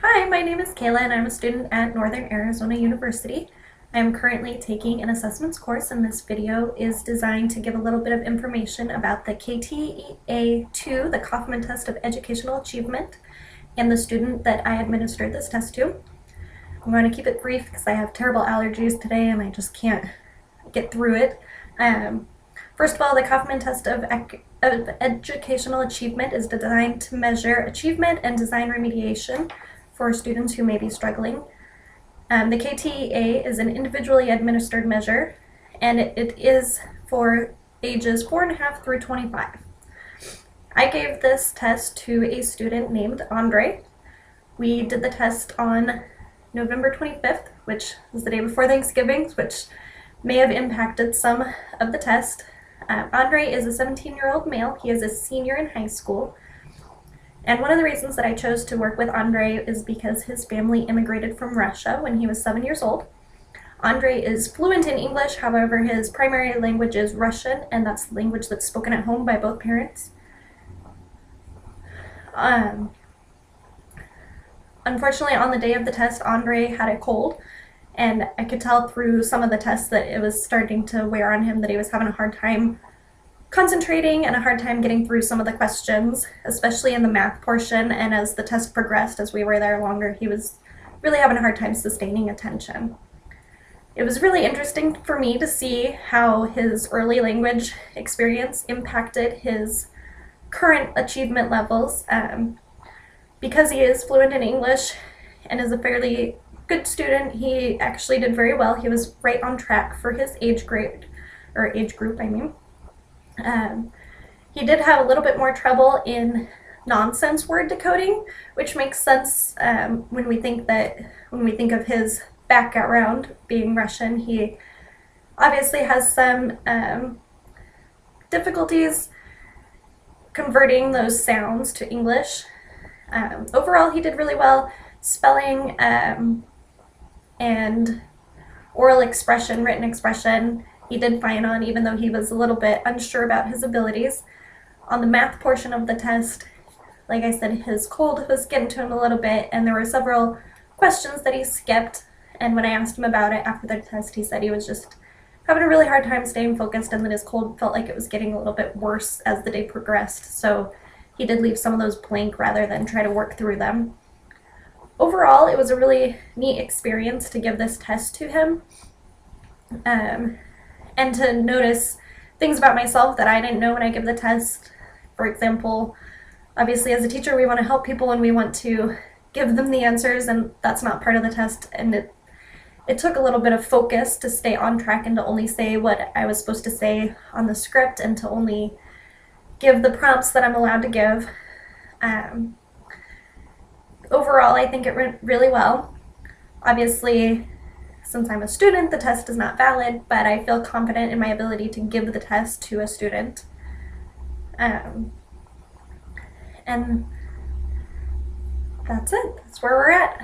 Hi, my name is Kayla and I'm a student at Northern Arizona University. I am currently taking an assessments course, and this video is designed to give a little bit of information about the KTEA-2, the Kaufman Test of Educational Achievement, and the student that I administered this test to. I'm going to keep it brief because I have terrible allergies today and I just can't get through it. First of all, the Kaufman Test of Educational Achievement is designed to measure achievement and design remediation for students who may be struggling. The KTEA is an individually administered measure, and it is for ages 4.5 through 25. I gave this test to a student named Andre. We did the test on November 25th, which was the day before Thanksgiving, which may have impacted some of the test. Andre is a 17-year-old male. He is a senior in high school. And one of the reasons that I chose to work with Andre is because his family immigrated from Russia when he was 7 years old. Andre is fluent in English, however, his primary language is Russian, and that's the language that's spoken at home by both parents. Unfortunately, on the day of the test, Andre had a cold, and I could tell through some of the tests that it was starting to wear on him, that he was having a hard time concentrating and a hard time getting through some of the questions, especially in the math portion. And as the test progressed, as we were there longer, he was really having a hard time sustaining attention. It was really interesting for me to see how his early language experience impacted his current achievement levels. Because he is fluent in English and is a fairly good student, he actually did very well. He was right on track for his age group. He did have a little bit more trouble in nonsense word decoding, which makes sense when we think of his background being Russian. He obviously has some difficulties converting those sounds to English. Overall, he did really well. Spelling and oral expression, written expression, he did fine on, even though he was a little bit unsure about his abilities. On the math portion of the test, like I said, his cold was getting to him a little bit, and there were several questions that he skipped. And when I asked him about it after the test, he said he was just having a really hard time staying focused, and that his cold felt like it was getting a little bit worse as the day progressed. So he did leave some of those blank rather than try to work through them. Overall, it was a really neat experience to give this test to him. And to notice things about myself that I didn't know when I give the test. For example, obviously as a teacher we want to help people and we want to give them the answers, and that's not part of the test, and it took a little bit of focus to stay on track and to only say what I was supposed to say on the script and to only give the prompts that I'm allowed to give. Overall, I think it went really well. Obviously, since I'm a student, the test is not valid, but I feel confident in my ability to give the test to a student. And that's it. That's where we're at.